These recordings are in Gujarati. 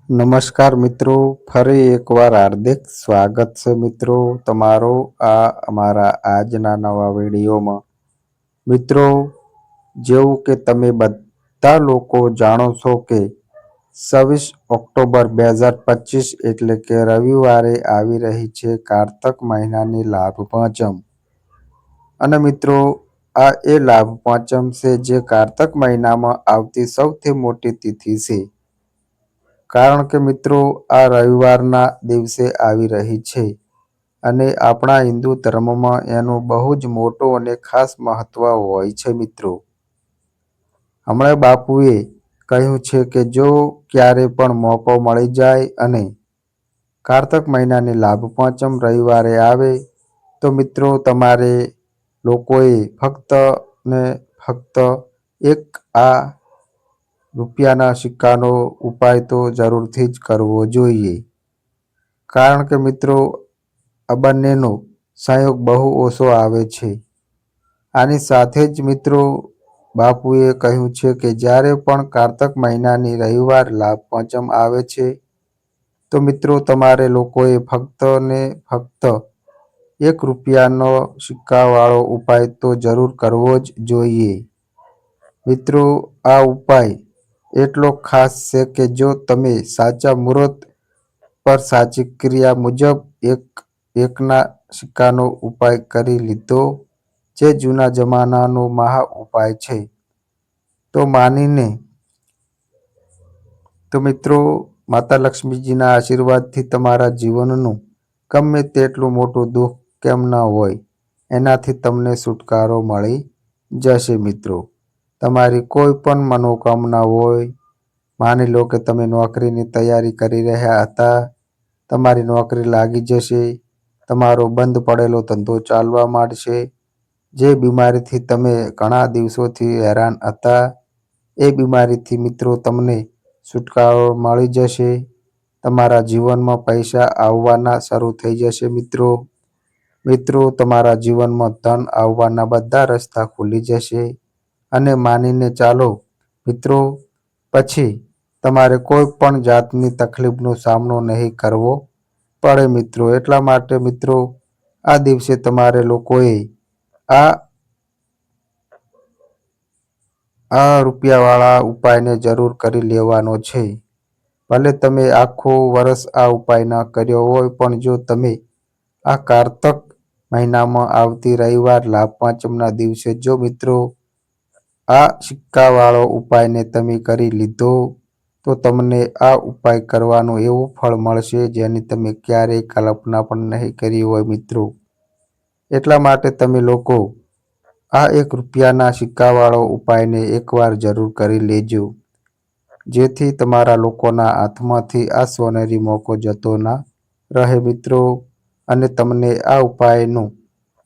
નમસ્કાર મિત્રો, ફરી એકવાર હાર્દિક સ્વાગત છે મિત્રો તમારો આ અમારા આજના નવા વિડીયોમાં. મિત્રો, જેવું કે તમે બધા લોકો જાણો છો કે 26 ઓક્ટોબર 2025 એટલે કે રવિવારે આવી રહી છે કારતક મહિનાની લાભ પાંચમ. અને મિત્રો, આ એ લાભ પાંચમ છે જે કારતક મહિનામાં આવતી સૌથી મોટી તિથિ છે. કારણ કે મિત્રો, આ રવિવારના દિવસે આવી રહી છે અને આપણા હિન્દુ ધર્મમાં એનું બહુ જ મોટું અને ખાસ મહત્વ હોય છે મિત્રો. હમણાં બાપુએ કહ્યું છે કે જો ક્યારે પણ મોકો મળી જાય અને કારતક મહિનાની લાભ પાંચમ રવિવારે આવે તો મિત્રો તમારે લોકોએ ફક્ત ને ફક્ત એક આ રૂપિયાના સિક્કાનો ઉપાય તો જરૂરથી જ કરવો જોઈએ. કારણ કે મિત્રો, આ બંનેનો સંયોગ બહુ ઓછો આવે છે. આની સાથે જ મિત્રો, બાપુએ કહ્યું છે કે જ્યારે પણ કારતક મહિનાની રવિવાર લાભ પાંચમ આવે છે તો મિત્રો તમારે લોકોએ ફક્ત ને ફક્ત ₹1 સિક્કાવાળો ઉપાય તો જરૂર કરવો જ જોઈએ. મિત્રો, આ ઉપાય એટલો ખાસ છે કે જો તમે સાચા મુહૂર્ત પર સાચી ક્રિયા મુજબ એકના સિક્કાનો ઉપાય કરી લીધો, જે જૂના જમાનાનો મહા ઉપાય છે, તો મિત્રો, માતા લક્ષ્મીજીના આશીર્વાદથી તમારા જીવનનું ગમે તેટલું મોટું દુઃખ કેમ ન હોય એનાથી તમને છુટકારો મળી જશે મિત્રો. તમારી કોઈ પણ મનોકામના હોય, માની લો કે તમે નોકરીની તૈયારી કરી રહ્યા હતા, તમારી નોકરી લાગી જશે, તમારો બંધ પડેલો ધંધો ચાલવા માંડશે, જે બીમારીથી તમે ઘણા દિવસોથી હેરાન હતા એ બીમારીથી મિત્રો તમને છુટકારો મળી જશે. તમારા જીવનમાં પૈસા આવવાના શરૂ થઈ જશે મિત્રો. તમારા જીવનમાં ધન આવવાના બધા રસ્તા ખુલી જશે અને માનીને ચાલો મિત્રો, પછી તમારે કોઈ પણ જાતની તકલીફનો સામનો નહીં કરવો પડે મિત્રો. એટલા માટે મિત્રો, આ દિવસે તમારે લોકોએ આ રૂપિયાવાળા ઉપાયને જરૂર કરી લેવાનો છે. ભલે તમે આખું વર્ષ આ ઉપાય ન કર્યો હોય, પણ જો તમે આ કારતક મહિનામાં આવતી રવિવાર લાભ પાંચમના દિવસે જો મિત્રો આ સિક્કાવાળો ઉપાયને તમે કરી લીધો તો તમને આ ઉપાય કરવાનું એવું ફળ મળશે જેની તમે ક્યારેય કલ્પના પણ નહીં કરી હોય મિત્રો. એટલા માટે તમે લોકો આ ₹1ના સિક્કાવાળો ઉપાયને એકવાર જરૂર કરી લેજો, જેથી તમારા લોકોના હાથમાંથી આ સોનેરી મોકો જતો ના રહે મિત્રો અને તમને આ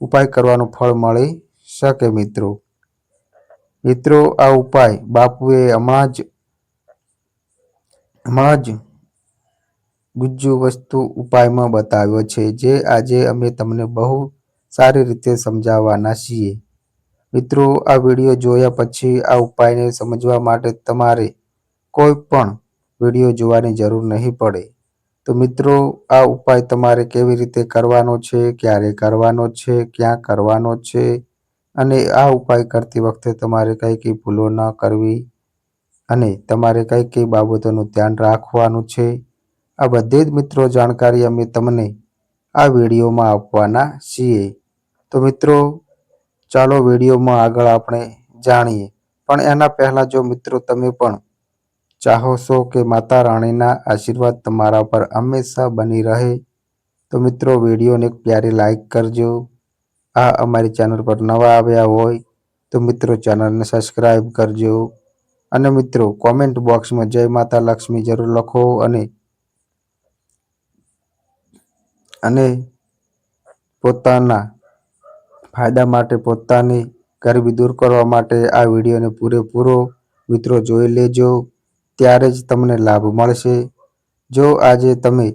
ઉપાય કરવાનું ફળ મળી શકે મિત્રો. આ ઉપાય બાપુએ હમણાં જ ગુજ્જુ વસ્તુ ઉપાયમાં બતાવ્યો છે, જે આજે અમે તમને બહુ સારી રીતે સમજાવવાના છીએ. મિત્રો, આ વિડીયો જોયા પછી આ ઉપાયને સમજવા માટે તમારે કોઈ પણ વિડીયો જોવાની જરૂર નહીં પડે. તો મિત્રો, આ ઉપાય તમારે કેવી રીતે કરવાનો છે, ક્યારે કરવાનો છે, ક્યાં કરવાનો છે અને આ ઉપાય કરતી વખતે તમારે કઈ ભૂલો ન કરવી અને તમારે કઈ બાબતોનું ધ્યાન રાખવાનું છે, આ બધી જ મિત્રો જાણકારી અમે તમને આ વિડીયોમાં આપવાના છીએ. તો મિત્રો, ચાલો વિડીયોમાં આગળ આપણે જાણીએ. પણ એના પહેલા જો મિત્રો તમે પણ ચાહો છો કે માતા રાણીના આશીર્વાદ તમારા પર હંમેશા બની રહે, તો મિત્રો વિડીયોને એક પ્યારી લાઈક કરજો. આ અમારી ચેનલ પર નવા આવ્યા હોય તો મિત્રો ચેનલને સબસ્ક્રાઈબ કરજો અને મિત્રો કોમેન્ટ બોક્સમાં જય માતા લક્ષ્મી જરૂર લખો અને પોતાના ફાયદા માટે, પોતાની ગરીબી દૂર કરવા માટે આ વિડીયોને પૂરેપૂરો મિત્રો જોઈ લેજો, ત્યારે જ તમને લાભ મળશે. જો આજે તમે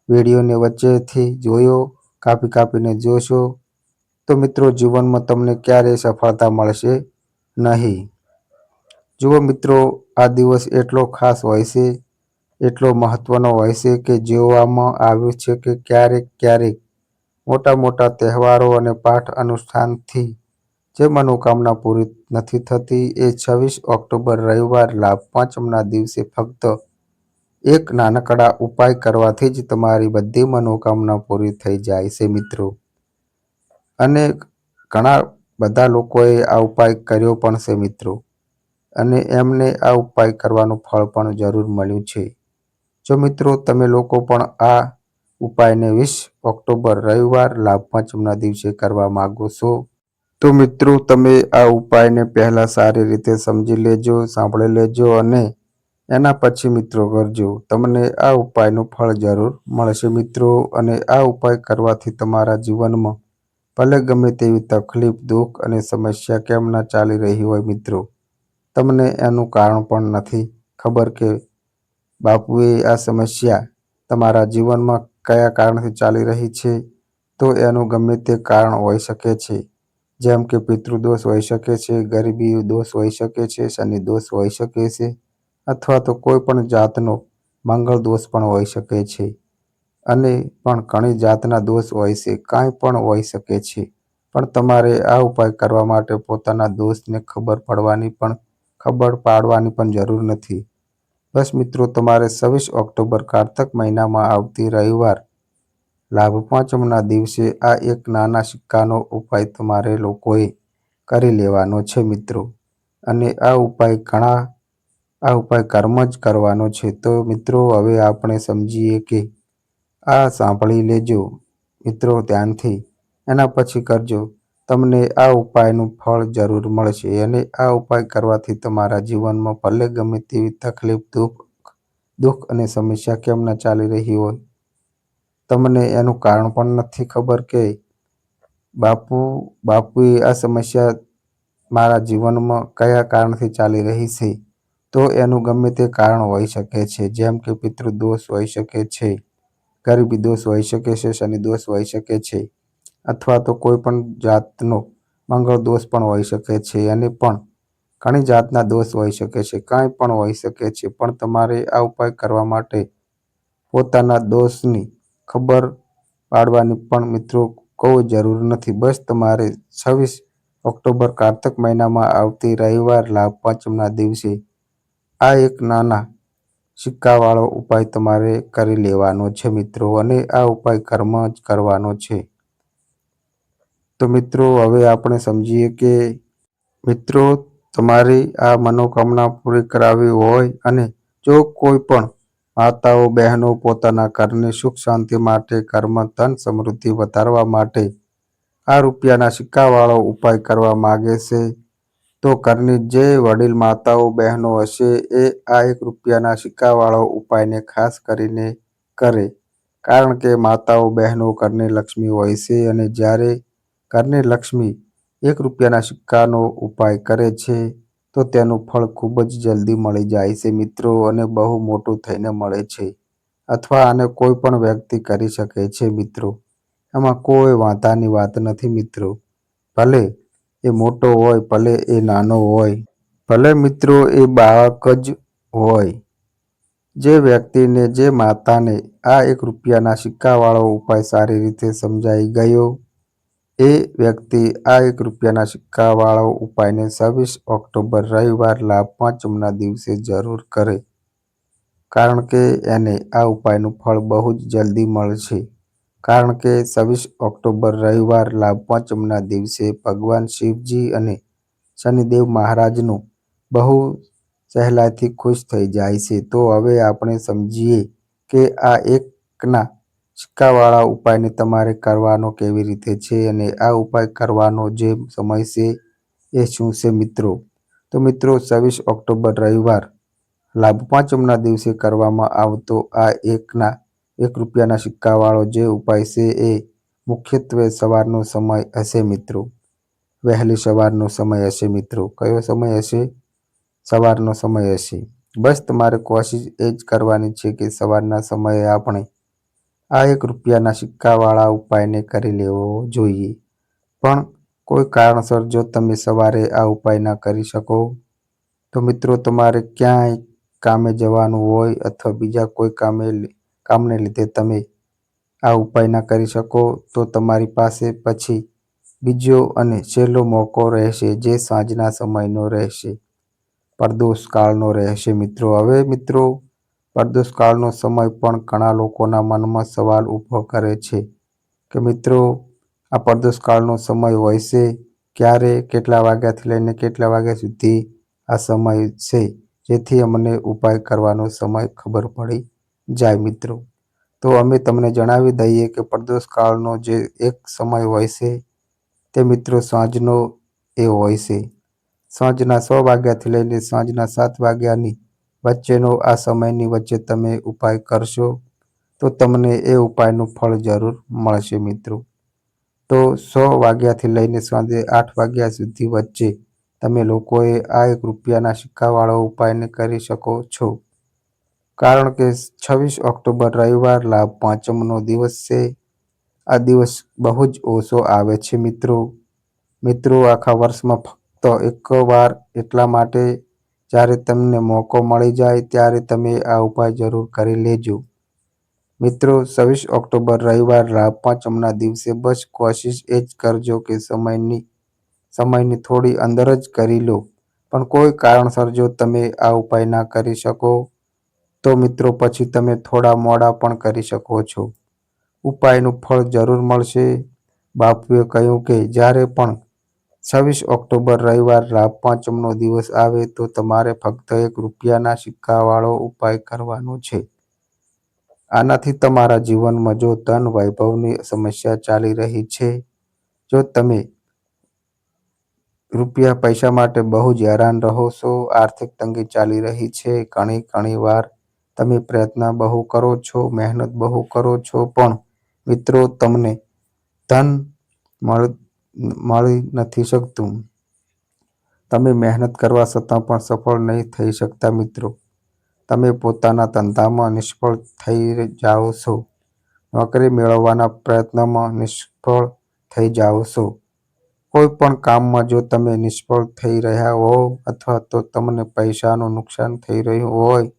વિડીયોને વચ્ચેથી જોયો, કાપીને જોશો તો મિત્રો જીવનમાં તમને ક્યારેય સફળતા મળશે નહીં. જુઓ મિત્રો, આ દિવસ એટલો ખાસ હોય છે એટલો મહત્વનો હોય છે કે જોવામાં આવ્યું છે કે ક્યારેક ક્યારેક મોટા મોટા તહેવારો અને પાઠ અનુષ્ઠાનથી જે મનોકામના પૂરી નથી થતી એ 26 ઓક્ટોબર રવિવાર લાભ પાંચમના દિવસે ફક્ત એક નાનકડા ઉપાય કરવાથી જ તમારી બધી મનોકામના પૂરી થઈ જાય છે મિત્રો. અને ઘણા બધા લોકોએ આ ઉપાય કર્યો પણ છે મિત્રો, અને એમને આ ઉપાય કરવાનું ફળ પણ જરૂર મળ્યું છે. જો મિત્રો તમે લોકો પણ આ ઉપાયને 20 ઓક્ટોબર રવિવાર લાભ પાંચમના દિવસે કરવા માંગો છો તો મિત્રો તમે આ ઉપાયને પહેલા સારી રીતે સમજી લેજો, સાંભળી લેજો અને એના પછી મિત્રો કરજો. તમને આ ઉપાયનું ફળ જરૂર મળશે મિત્રો. અને આ ઉપાય કરવાથી તમારા જીવનમાં ભલે ગમે તેવી તકલીફ, દુઃખ અને સમસ્યા કેમ ના ચાલી રહી હોય મિત્રો, તમને એનું કારણ પણ નથી ખબર કે બાપુએ આ સમસ્યા તમારા જીવનમાં કયા કારણથી ચાલી રહી છે, તો એનું ગમે તે કારણ હોઈ શકે છે. જેમ કે પિતૃદોષ હોઈ શકે છે, ગરીબી દોષ હોઈ શકે છે, શનિ દોષ હોઈ શકે છે, અથવા તો કોઈ પણ જાતનો મંગળ દોષ પણ હોઈ શકે છે. અને પણ ઘણી જાતના દોષ હોય છે, કાંઈ પણ હોઈ શકે છે. પણ તમારે આ ઉપાય કરવા માટે પોતાના દોષને ખબર પાડવાની પણ જરૂર નથી. બસ મિત્રો તમારે 26 ઓક્ટોબર કારતક મહિનામાં આવતી રવિવાર લાભ પાંચમના દિવસે આ એક નાના સિક્કાનો ઉપાય તમારે લોકોએ કરી લેવાનો છે મિત્રો. અને આ ઉપાય કર્મ જ કરવાનો છે. તો મિત્રો હવે આપણે સમજીએ કે આ સાંભળી લેજો મિત્રો ધ્યાનથી, એના પછી કરજો. તમને આ ઉપાયનું ફળ જરૂર મળશે. અને આ ઉપાય કરવાથી તમારા જીવનમાં ભલે ગમે તેવી તકલીફ, દુઃખ અને સમસ્યા કેમ ના ચાલી રહી હોય, તમને એનું કારણ પણ નથી ખબર કે બાપુએ આ સમસ્યા મારા જીવનમાં કયા કારણથી ચાલી રહી છે, તો એનું ગમે તે કારણ હોઈ શકે છે. જેમ કે પિતૃદોષ હોઈ શકે છે, ગરીબી દોષ હોઈ શકે છે, શનિ દોષ હોઈ શકે છે, અથવા તો કોઈ પણ જાતનો મંગળ દોષ પણ હોઈ શકે છે. અને પણ ઘણી જાતના દોષ હોઈ શકે છે, કાંઈ પણ હોઈ શકે છે. પણ તમારે આ ઉપાય કરવા માટે પોતાના દોષની ખબર પાડવાની પણ મિત્રો કોઈ જરૂર નથી. બસ તમારે 26 ઓક્ટોબર કારતક મહિનામાં આવતી રવિવાર લાભ પાંચમના દિવસે આ એક નાના સિક્કાવાળો ઉપાય તમારે કરી લેવાનો છે મિત્રો. અને આ ઉપાય કર્મ જ કરવાનો છે. તો મિત્રો હવે આપણે સમજીએ કે મિત્રો તમારી આ મનોકામના પૂરી કરાવી હોય અને જો કોઈ પણ માતાઓ, બહેનો પોતાના ઘરની સુખ શાંતિ માટે, ઘરમાં ધન સમૃદ્ધિ વધારવા માટે આ રૂપિયાના સિક્કાવાળો ઉપાય કરવા માગે છે, તો ઘરની જે વડીલ માતાઓ, બહેનો હશે એ આ એક રૂપિયાના સિક્કાવાળો ઉપાયને ખાસ કરીને કરે. કારણ કે માતાઓ, બહેનો ઘરની લક્ષ્મી હોય છે. અને જ્યારે ઘરની લક્ષ્મી ₹1ના સિક્કાનો ઉપાય કરે છે તો તેનું ફળ ખૂબ જ જલ્દી મળી જાય છે મિત્રો, અને બહુ મોટું થઈને મળે છે. અથવા આને કોઈ પણ વ્યક્તિ કરી શકે છે મિત્રો. એમાં કોઈ વાંધાની વાત નથી મિત્રો. ભલે એ મોટો હોય, ભલે એ નાનો હોય, ભલે મિત્રો એ બાળક જ હોય. જે વ્યક્તિને, જે માતાને આ એક રૂપિયાના સિક્કાવાળો ઉપાય સારી રીતે સમજાઈ ગયો, એ વ્યક્તિ આ એક રૂપિયાના સિક્કાવાળો ઉપાયને 26 ઓક્ટોબર રવિવાર લાભ પાંચમના દિવસે જરૂર કરે. કારણ કે એને આ ઉપાયનું ફળ બહુ જ જલ્દી મળશે. કારણ કે 26 ઓક્ટોબર રવિવાર લાભ પાંચમના દિવસે ભગવાન શિવજી અને શનિદેવ મહારાજનું બહુ સહેલાઈથી ખુશ થઈ જાય છે. તો હવે આપણે સમજીએ કે આ એકના સિક્કાવાળા ઉપાયને તમારે કરવાનો કેવી રીતે છે, અને આ ઉપાય કરવાનો જે સમય છે એ શું છે મિત્રો. તો મિત્રો 26 ઓક્ટોબર રવિવાર લાભ પાંચમના દિવસે કરવામાં આવતો આ એક રૂપિયાના સિક્કાવાળો જે ઉપાય છે એ મુખ્યત્વે સવારનો સમય હશે મિત્રો. વહેલી સવારનો સમય હશે મિત્રો. કયો સમય હશે? સવારનો સમય હશે. બસ તમારે કોશિશ એ જ કરવાની છે કે સવારના સમયે આપણે આ એક રૂપિયાના સિક્કાવાળા ઉપાયને કરી લેવો જોઈએ. પણ કોઈ કારણસર જો તમે સવારે આ ઉપાય ના કરી શકો તો મિત્રો તમારે ક્યાંય કામે જવાનું હોય અથવા બીજા કોઈ કામને લીધે તમે આ ઉપાય ના કરી શકો તો તમારી પાસે પછી બીજો અને છેલ્લો મોકો રહેશે, જે સાંજના સમયનો રહેશે, પ્રદોષ કાળનો રહેશે મિત્રો. હવે મિત્રો, પ્રદોષ કાળનો સમય પણ ઘણા લોકોના મનમાં સવાલ ઊભો કરે છે કે મિત્રો, આ પ્રદોષ કાળનો સમય હોય છે ક્યારે, કેટલા વાગ્યાથી લઈને કેટલા વાગ્યા સુધી આ સમય છે, જેથી અમને ઉપાય કરવાનો સમય ખબર પડી જાય મિત્રો. તો અમે તમને જણાવી દઈએ કે પ્રદોષ કાળનો જે એક સમય હોય છે તે મિત્રો સાંજનો એ હોય છે. સાંજના 6 વાગ્યાથી લઈને સાંજના 7 વાગ્યાની વચ્ચેનો આ સમયની વચ્ચે તમે ઉપાય કરશો તો તમને એ ઉપાયનું ફળ જરૂર મળશે મિત્રો. તો 100 વાગ્યાથી લઈને સાંજે 8 વાગ્યા સુધી વચ્ચે તમે લોકોએ આ 1 રૂપિયાના સિક્કાવાળો ઉપાયને કરી શકો છો. કારણ કે 26 ઓક્ટોબર રવિવાર લાભ પાંચમનો દિવસ છે. આ દિવસ બહુ જ ઓછો આવે છે મિત્રો. આખા વર્ષમાં ફક્ત એક વાર, એટલા માટે જ્યારે તમને મોકો મળી જાય ત્યારે તમે આ ઉપાય જરૂર કરી લેજો મિત્રો. 26 ઓક્ટોબર રવિવાર લાભ પાંચમના દિવસે બસ કોશિશ એ જ કરજો કે સમયની થોડી અંદર જ કરી લો. પણ કોઈ કારણસર જો તમે આ ઉપાય ના કરી શકો તો મિત્રો પછી તમે થોડા મોડા પણ કરી શકો છો. ઉપાયનું ફળ જરૂર મળશે. બાપુએ કહ્યું કે જ્યારે પણ 26 ઓક્ટોબર રવિવાર લાભ પાંચમનો દિવસ આવે તો તમારે ફક્ત 1 રૂપિયાના સિક્કાવાળો ઉપાય કરવાનો છે. આનાથી તમારા જીવનમાં જો ધન વૈભવની સમસ્યા ચાલી રહી છે, જો તમે રૂપિયા પૈસા માટે બહુ જ હેરાન રહો છો, આર્થિક તંગી ચાલી રહી છે, ઘણી વાર તમે પ્રયત્ન બહુ કરો છો, મહેનત બહુ કરો છો, પણ મિત્રો તમને ધન મળી નથી શકતું. તમે મહેનત કરવા છતાં પણ સફળ નહીં થઈ શકતા મિત્રો. તમે પોતાના ધંધામાં નિષ્ફળ થઈ જાઓ છો, નોકરી મેળવવાના પ્રયત્નમાં નિષ્ફળ થઈ જાઓ છો. કોઈ પણ કામમાં જો તમે નિષ્ફળ થઈ રહ્યા હો અથવા તો તમને પૈસાનું નુકસાન થઈ રહ્યું હોય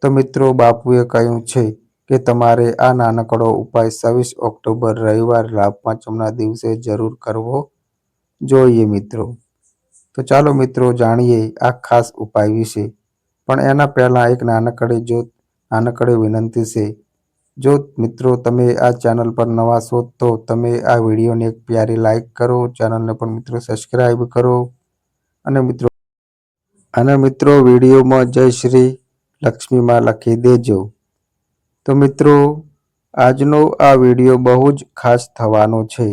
તો મિત્રો બાપુએ કહ્યું છે કે તમારે આ નાનકડો ઉપાય 26 ઓક્ટોબર રવિવાર લાભ પાંચમના દિવસે જરૂર કરવો જોઈએ મિત્રો. તો ચાલો મિત્રો જાણીએ આ ખાસ ઉપાય વિશે. પણ એના પહેલા એક નાનકડી વિનંતી છે. જો મિત્રો તમે આ ચેનલ પર નવા છો તો તમે આ વિડીયોને એક પ્યારી લાઈક કરો, ચેનલને પણ મિત્રો સબસ્ક્રાઈબ કરો અને મિત્રો વિડીયોમાં જય શ્રી લક્ષ્મીમાં લખી દેજો. તો મિત્રો આજનો આ વિડીયો બહુ જ ખાસ થવાનો છે.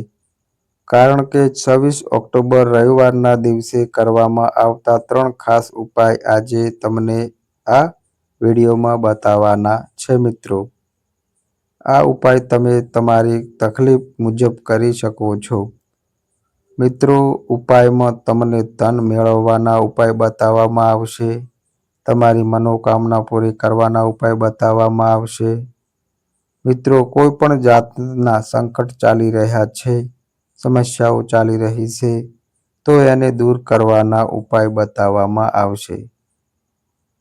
કારણ કે 26 ઓક્ટોબર રવિવારના દિવસે કરવામાં આવતા 3 ખાસ ઉપાય આજે તમને આ વિડીયોમાં બતાવવાના છે મિત્રો. આ ઉપાય તમે તમારી તકલીફ મુજબ કરી શકો છો. મિત્રો ઉપાયમાં તમને ધન મેળવવાના ઉપાય બતાવવામાં આવશે, તમારી મનોકામના પૂરી કરવાના ઉપાય બતાવવામાં આવશે. મિત્રો કોઈ પણ જાતના સંકટ ચાલી રહ્યા છે, સમસ્યાઓ ચાલી રહી છે તો એને દૂર કરવાના ઉપાય બતાવવામાં આવશે.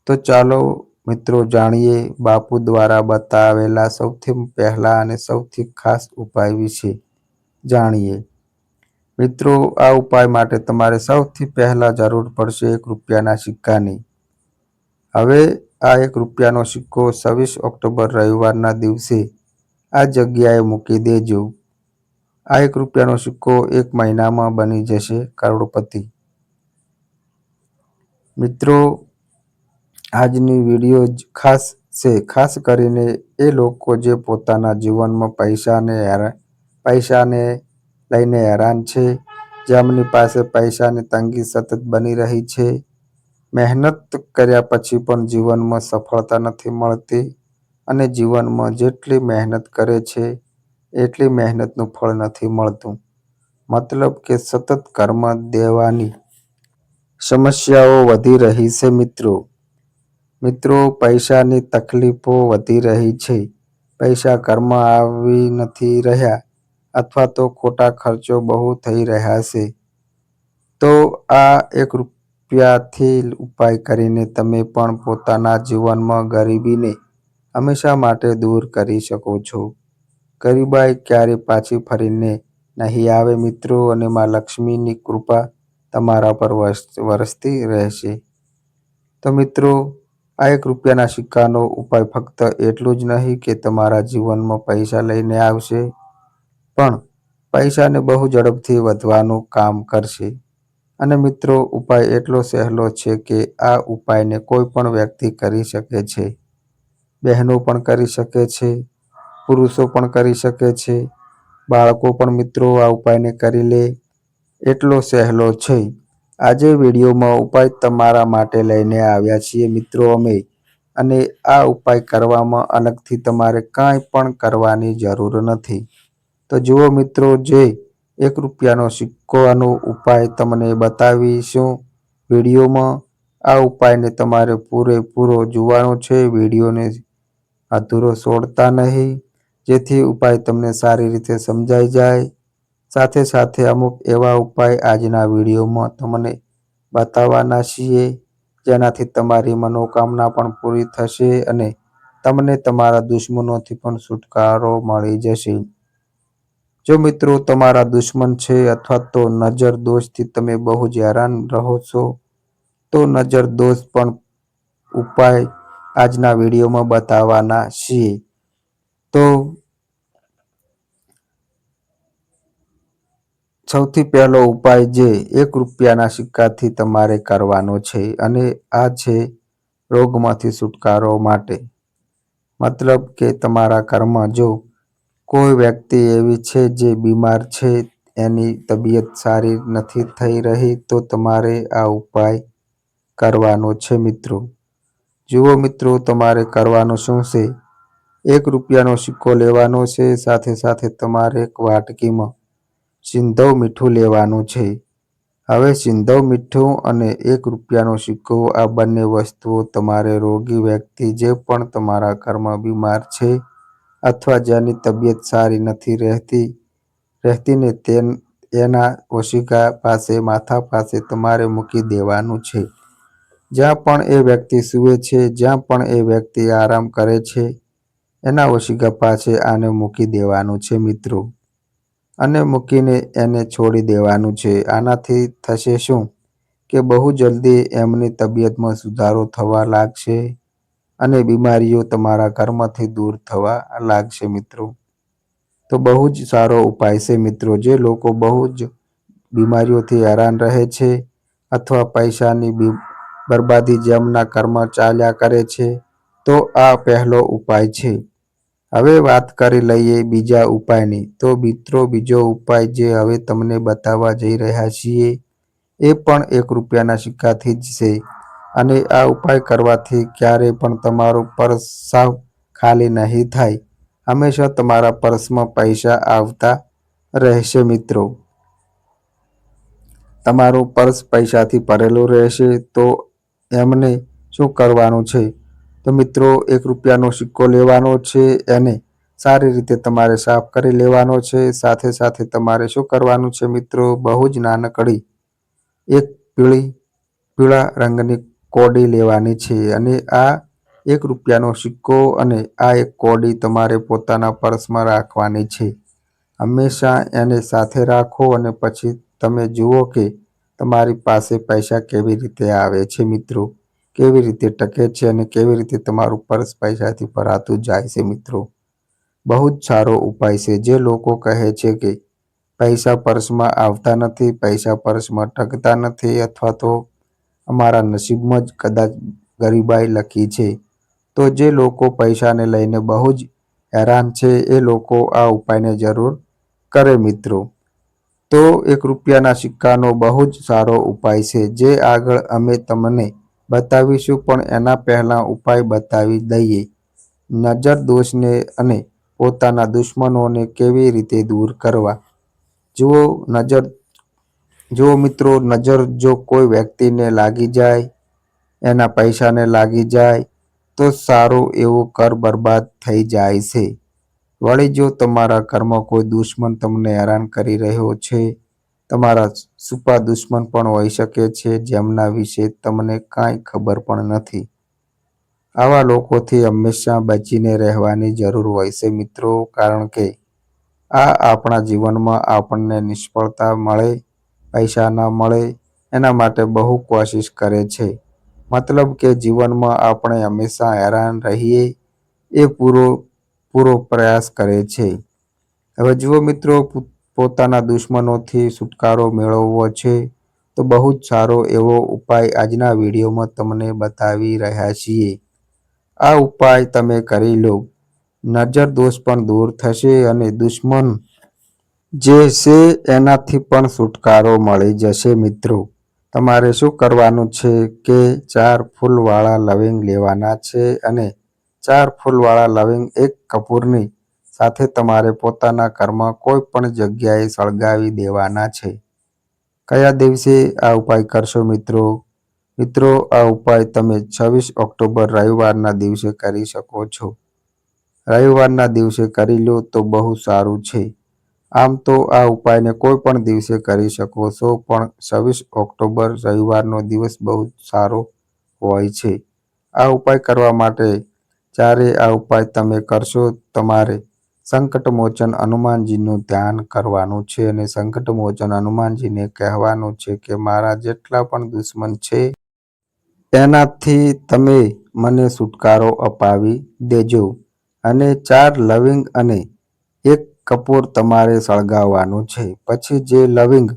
તો ચાલો મિત્રો જાણીએ બાપુ દ્વારા બતાવેલા સૌથી પહેલા અને સૌથી ખાસ ઉપાય વિશે જાણીએ. મિત્રો આ ઉપાય માટે તમારે સૌથી પહેલા જરૂર પડશે 1 રૂપિયાના સિક્કાની. હવે આ 1 રૂપિયાનો સિક્કો 26 ઓક્ટોબર રવિવારના દિવસે આ જગ્યાએ મૂકી દેજો. આ 1 રૂપિયાનો સિક્કો 1 મહિનામાં બની જશે કરોડપતિ. મિત્રો આજની વિડીયો જ ખાસ છે, ખાસ કરીને એ લોકો જે પોતાના જીવનમાં પૈસાને લઈને હેરાન છે, જેમની પાસે પૈસાની તંગી સતત બની રહી છે, મહેનત કર્યા પછી પણ જીવનમાં સફળતા નથી મળતી અને જીવનમાં જેટલી મહેનત કરે છે એટલી મહેનતનું ફળ નથી મળતું. મતલબ કે સતત ઘરમાં દેવાની સમસ્યાઓ વધી રહી છે મિત્રો પૈસાની તકલીફો વધી રહી છે, પૈસા ઘરમાં આવી નથી રહ્યા અથવા તો ખોટા ખર્ચો બહુ થઈ રહ્યા છે. તો આ 1 રૂપિયાથી ઉપાય કરીને તમે પણ પોતાના જીવનમાં ગરીબીને હંમેશા માટે દૂર કરી શકો છો. ગરીબાઈ ક્યારે પાછી ફરીને નહીં આવે મિત્રો, અને માં લક્ષ્મીની કૃપા તમારા પર વરસતી રહેશે. તો મિત્રો, આ ₹1ના સિક્કાનો ઉપાય ફક્ત એટલું જ નહીં કે તમારા જીવનમાં પૈસા લઈને આવશે, પણ પૈસાને બહુ ઝડપથી વધવાનું કામ કરશે. અને મિત્રો, ઉપાય એટલો સહેલો છે કે આ ઉપાયને કોઈ પણ વ્યક્તિ કરી શકે છે. બહેનો પણ કરી શકે છે, પુરુષો પણ કરી શકે છે, બાળકો પણ મિત્રો આ ઉપાયને કરી લે, એટલો સહેલો છે. આજે વિડીયોમાં ઉપાય તમારા માટે લઈને આવ્યા છીએ મિત્રો અમે, અને આ ઉપાય કરવામાં અલગથી તમારે કાંઈ પણ કરવાની જરૂર નથી. તો જુઓ મિત્રો, જે ₹1નો સિક્કાનો ઉપાય તમને બતાવીશું વિડીયોમાં, આ ઉપાયને તમારે પૂરેપૂરો જોવાનો છે. વિડીયોને અધૂરો છોડતા નહીં, જેથી ઉપાય તમને સારી રીતે સમજાઈ જાય. સાથે સાથે અમુક એવા ઉપાય આજના વિડીયોમાં તમને બતાવવાના છીએ, જેનાથી તમારી મનોકામના પણ પૂરી થશે અને તમને તમારા દુશ્મનોથી પણ છુટકારો મળી જશે. જો મિત્રો તમારા દુશ્મન છે અથવા તો નજર દોષથી તમે બહુ જ હેરાન રહો છો, તો નજર દોષ પણ ઉપાય આજના વિડીયોમાં બતાવવાના છીએ. તો સૌથી પહેલો ઉપાય જે ₹1ના સિક્કાથી તમારે કરવાનો છે, અને આ છે રોગમાંથી છુટકારો માટે. મતલબ કે તમારા ઘરમાં જો કોઈ વ્યક્તિ એવી છે જે બીમાર છે, એની તબિયત સારી નથી થઈ રહી, તો તમારે આ ઉપાય કરવાનો છે મિત્રો. જુઓ મિત્રો, તમારે કરવાનું શું છે? ₹1નો સિક્કો લેવાનો છે, સાથે સાથે તમારે એક વાટકીમાં સિંધવ મીઠું લેવાનું છે. હવે સિંધવ મીઠું અને ₹1નો સિક્કો, આ બંને વસ્તુઓ તમારે રોગી વ્યક્તિ જે પણ તમારા ઘરમાં બીમાર છે અથવા જેની તબિયત સારી નથી રહેતી ને એના ઓશિકા પાસે, માથા પાસે તમારે મૂકી દેવાનું છે. જ્યાં પણ એ વ્યક્તિ સૂવે છે, જ્યાં પણ એ વ્યક્તિ આરામ કરે છે, એના ઓશિકા પાસે આને મૂકી દેવાનું છે મિત્રો, અને મૂકીને એને છોડી દેવાનું છે. આનાથી થશે શું કે બહુ જલ્દી એમની તબિયતમાં સુધારો થવા લાગશે અને બીમારીઓ તમારા ઘરમાંથી દૂર થવા લાગશે મિત્રો. તો બહુ જ સારો ઉપાય છે મિત્રો. જે લોકો બહુ જ બીમારીઓથી હેરાન રહે છે અથવા પૈસાની બરબાદી જેમના ઘરમાં ચાલ્યા કરે છે, તો આ પહેલો ઉપાય છે. હવે વાત કરી લઈએ બીજા ઉપાયની. તો મિત્રો, બીજો ઉપાય જે હવે તમને બતાવવા જઈ રહ્યા છીએ, એ પણ ₹1ના સિક્કાથી જ છે. અને આ ઉપાય કરવાથી ક્યારેય પણ તમારું પર્સ સાવ ખાલી નહીં થાય. હંમેશા તમારા પર્સમાં પૈસા આવતા રહેશે મિત્રો. તમારું પર્સ પૈસાથી ભરેલું રહેશે. તો એમને શું કરવાનું છે? તો મિત્રો, ₹1નો સિક્કો લેવાનો છે, એને સારી રીતે તમારે સાફ કરી લેવાનો છે. સાથે સાથે તમારે શું કરવાનું છે મિત્રો? બહુ જ નાનકડી એક પીળા રંગની કોડી લેવાની છે, અને આ ₹1નો સિક્કો અને આ એક કોડી તમારે પોતાના પર્સમાં રાખવાની છે. હંમેશા એને સાથે રાખો અને પછી તમે જુઓ કે તમારી પાસે પૈસા કેવી રીતે આવે છે મિત્રો, કેવી રીતે ટકે છે અને કેવી રીતે તમારું પર્સ પૈસાથી ભરાતું જાય છે મિત્રો. બહુ જ સારો ઉપાય છે. જે લોકો કહે છે કે પૈસા પર્સમાં આવતા નથી, પૈસા પર્સમાં ટકતા નથી, અથવા તો અમારા નસીબમાં જ કદાચ ગરીબાઈ લખી છે, તો જે લોકો પૈસાને લઈને બહુ જ હેરાન છે, એ લોકો આ ઉપાયને જરૂર કરે મિત્રો. તો ₹1ના સિક્કાનો બહુ જ સારો ઉપાય છે, જે આગળ અમે તમને બતાવીશું, પણ એના પહેલા ઉપાય બતાવી દઈએ. નજર દોષને અને પોતાના દુશ્મનોને કેવી રીતે દૂર કરવા. જુઓ મિત્રો, નજર જો કોઈ વ્યક્તિને લાગી જાય, એના પૈસાને લાગી જાય, તો સારું એવું ઘર બરબાદ થઈ જાય છે. વળી જો તમારા ઘરમાં કોઈ દુશ્મન તમને હેરાન કરી રહ્યો છે, તમારા છુપા દુશ્મન પણ હોઈ શકે છે, જેમના વિશે તમને કાંઈ ખબર પણ નથી. આવા લોકોથી હંમેશા બચીને રહેવાની જરૂર હોય છે મિત્રો, કારણ કે આ આપણા જીવનમાં આપણને નિષ્ફળતા મળે, પૈસા ન મળે એના માટે બહુ કોશિશ કરે છે. મતલબ કે જીવનમાં આપણે હંમેશા હેરાન રહીએ એ પૂરો પ્રયાસ કરે છે. હવે જુઓ મિત્રો, પોતાના દુશ્મનોથી છુટકારો મેળવવો છે તો બહુ જ સારો એવો ઉપાય આજના વિડીયોમાં તમને બતાવી રહ્યા છીએ. આ ઉપાય તમે કરી લો, નજર દોષ પણ દૂર થશે અને દુશ્મન જે છે એનાથી પણ છુટકારો મળી જશે મિત્રો. તમારે શું કરવાનું છે કે 4 ફૂલવાળા લવિંગ લેવાના છે અને 4 ફૂલવાળા લવિંગ એક કપૂરની સાથે તમારે પોતાના ઘરમાં કોઈ પણ જગ્યાએ સળગાવી દેવાના છે. કયા દિવસે આ ઉપાય કરશો મિત્રો? મિત્રો, આ ઉપાય તમે 26 ઓક્ટોબર રવિવારના દિવસે કરી શકો છો. રવિવારના દિવસે કરી લો તો બહુ સારું છે. આમ તો આ ઉપાયને કોઈ પણ દિવસે કરી શકો છો, પણ 26 ઓક્ટોબર રવિવારનો દિવસ બહુ સારો હોય છે. આ ઉપાય કરવા માટે જ્યારે આ ઉપાય તમે કરશો, તમારે સંકટમોચન હનુમાનજીનું ધ્યાન કરવાનું છે અને સંકટમોચન હનુમાનજીને કહેવાનું છે કે મારા જેટલા પણ દુશ્મન છે એનાથી તમે મને છુટકારો અપાવી દેજો. અને 4 લવિંગ અને 1 કપૂર તમારે સળગાવવાનું છે. પછી જે લવિંગ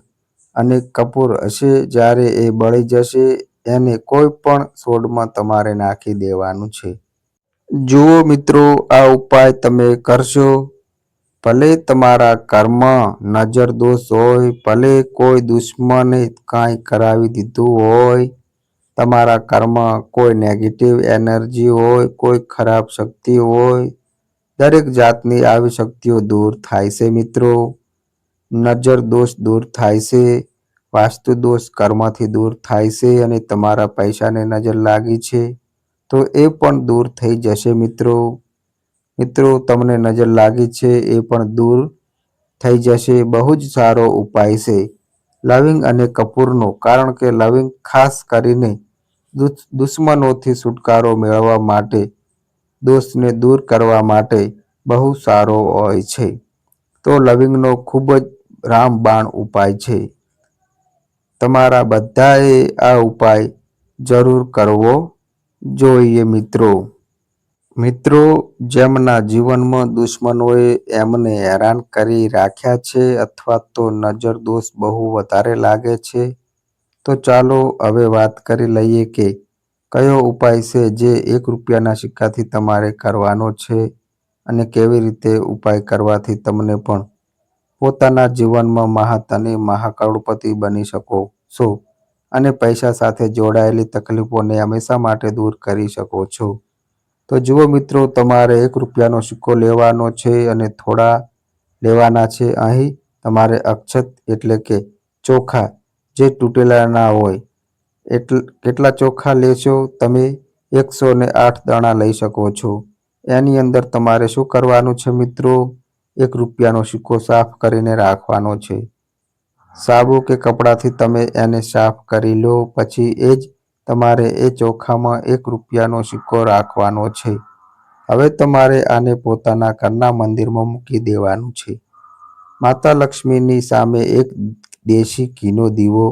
અને કપૂર હશે, જ્યારે એ બળી જશે એને કોઈ પણ છોડમાં તમારે નાખી દેવાનું છે. જુઓ મિત્રો, આ ઉપાય તમે કરશો, ભલે તમારા ઘરમાં નજર દોષ હોય, ભલે કોઈ દુશ્મને કાંઈ કરાવી દીધું હોય, તમારા ઘરમાં કોઈ નેગેટિવ એનર્જી હોય, કોઈ ખરાબ શક્તિ હોય, દરેક જાતની આવી શક્તિઓ દૂર થાય છે મિત્રો. નજર દોષ દૂર થાય છે, વાસ્તુ દોષ ઘરમાંથી દૂર થાય છે અને તમારા પૈસાને નજર લાગી છે તો એ પણ દૂર થઈ જશે મિત્રો. મિત્રો, તમને નજર લાગી છે એ પણ દૂર થઈ જશે. બહુ જ સારો ઉપાય છે લવિંગ અને કપૂરનો, કારણ કે લવિંગ ખાસ કરીને દુશ્મનોથી છુટકારો મેળવવા માટે, દોષને દૂર કરવા માટે બહુ સારો હોય છે. તો લવિંગનો ખૂબ જ રામબાણ ઉપાય છે. તમારા બધાએ આ ઉપાય જરૂર કરવો જોઈએ મિત્રો. મિત્રો, જેમના જીવનમાં દુશ્મનોએ એમને હેરાન કરી રાખ્યા છે અથવા તો નજર દોષ બહુ વધારે લાગે છે, તો ચાલો હવે વાત કરી લઈએ કે કયો ઉપાય છે જે ₹1ના સિક્કાથી તમારે કરવાનો છે અને કેવી રીતે ઉપાય કરવાથી તમને પણ પોતાના જીવનમાં મહાધની, મહાકરોડપતિ બની શકો છો અને પૈસા સાથે જોડાયેલી તકલીફોને હંમેશા માટે દૂર કરી શકો છો. તો જુઓ મિત્રો, તમારે ₹1નો સિક્કો લેવાનો છે અને થોડા લેવાના છે. અહીં તમારે અક્ષત એટલે કે ચોખા જે તૂટેલા ના હોય, કેટલા ચોખા લેશો તમે? 108 દાણા લઈ શકો છો. એની અંદર તમારે શું કરવાનું છે મિત્રો? ₹1નો સિક્કો સાફ કરીને રાખવાનો છે. સાબુ કે કપડાથી તમે એને સાફ કરી લો. પછી એ જ તમારે એ ચોખામાં ₹1નો સિક્કો રાખવાનો છે. હવે તમારે આને પોતાના ઘરના મંદિરમાં મૂકી દેવાનું છે. માતા લક્ષ્મીની સામે એક દેશી ઘીનો દીવો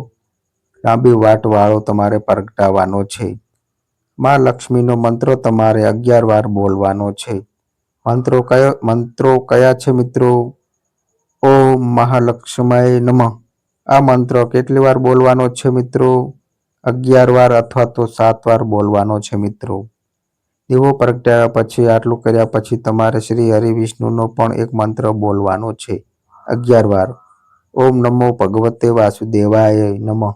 લાંબી વાટવાળો તમારે પ્રગટાવવાનો છે. માં લક્ષ્મીનો મંત્ર તમારે 11 વાર બોલવાનો છે. મંત્રો કયા છે મિત્રો? ઓમ મહાલક્ષ્મ્ય નમઃ. આ મંત્ર કેટલી વાર બોલવાનો છે મિત્રો? 11 વાર અથવા તો 7 વાર બોલવાનો છે મિત્રો. દીવો પ્રગટાવ્યા પછી, આટલું કર્યા પછી તમારે શ્રી હરિવિષ્ણુનો પણ એક મંત્ર બોલવાનો છે 11 વાર. ઓમ નમો ભગવતે વાસુદેવાય નમઃ.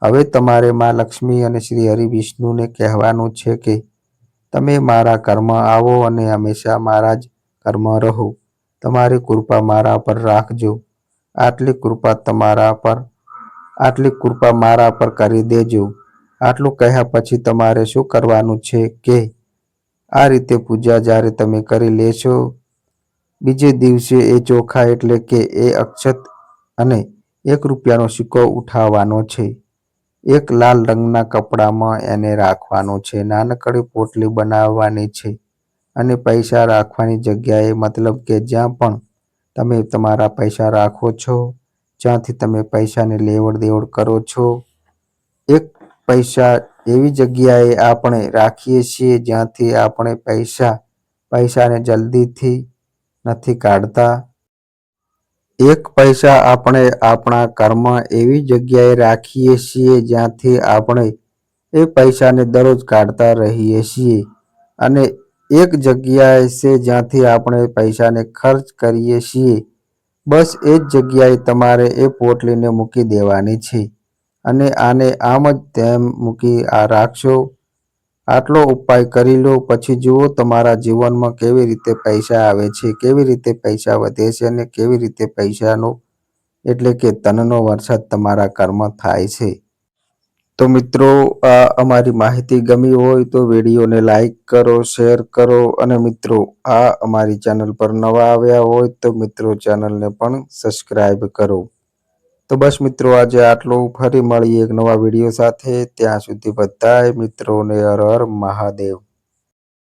હવે તમારે માં લક્ષ્મી અને શ્રી હરિવિષ્ણુને કહેવાનું છે કે તમે મારા ઘરમાં આવો અને હંમેશા મારા જ ઘરમાં રહો. તમારી કૃપા મારા પર રાખજો. આટલી કૃપા મારા પર કરી દેજો. આટલું કહ્યા પછી તમારે શું કરવાનું છે કે આ રીતે પૂજા જ્યારે તમે કરી લેશો, બીજે દિવસે એ ચોખા એટલે કે એ અક્ષત અને ₹1નો સિક્કો ઉઠાવવાનો છે. એક લાલ રંગના કપડામાં એને રાખવાનો છે. નાનકડી પોટલી બનાવવાની છે અને પૈસા રાખવાની જગ્યાએ, મતલબ કે જ્યાં પણ તમે તમારા પૈસા રાખો છો, જ્યાંથી તમે પૈસાની લેવડ દેવડ કરો છો, એક પૈસા એવી જગ્યાએ આપણે રાખીએ છીએ જ્યાંથી આપણે પૈસાને જલ્દીથી નથી કાઢતા. એક પૈસા આપણે આપણા ઘરમાં એવી જગ્યાએ રાખીએ છીએ જ્યાંથી આપણે એ પૈસાને દરરોજ કાઢતા રહીએ છીએ. અને એક જગ્યાએ છે જ્યાંથી આપણે પૈસાને ખર્ચ કરીએ છીએ. બસ એ જ જગ્યાએ તમારે એ પોટલીને મૂકી દેવાની છે અને આને આમ જ તેમ મૂકી રાખશો. આટલો ઉપાય કરી લો, પછી જુઓ તમારા જીવનમાં કેવી રીતે પૈસા આવે છે, કેવી રીતે પૈસા વધે છે અને કેવી રીતે પૈસાનો એટલે કે ધનનો વરસાદ તમારા ઘરમાં થાય છે. તો મિત્રો, આ અમારી માહિતી ગમી હોય તો વિડીયોને લાઈક કરો, શેર કરો અને મિત્રો આ અમારી ચેનલ પર નવા આવ્યા હોય તો મિત્રો ચેનલને પણ સબસ્ક્રાઈબ કરો. તો બસ મિત્રો, આજે આટલું. ફરી મળીએ એક નવા વિડીયો સાથે. ત્યાં સુધી બધાય મિત્રોને હર હર મહાદેવ.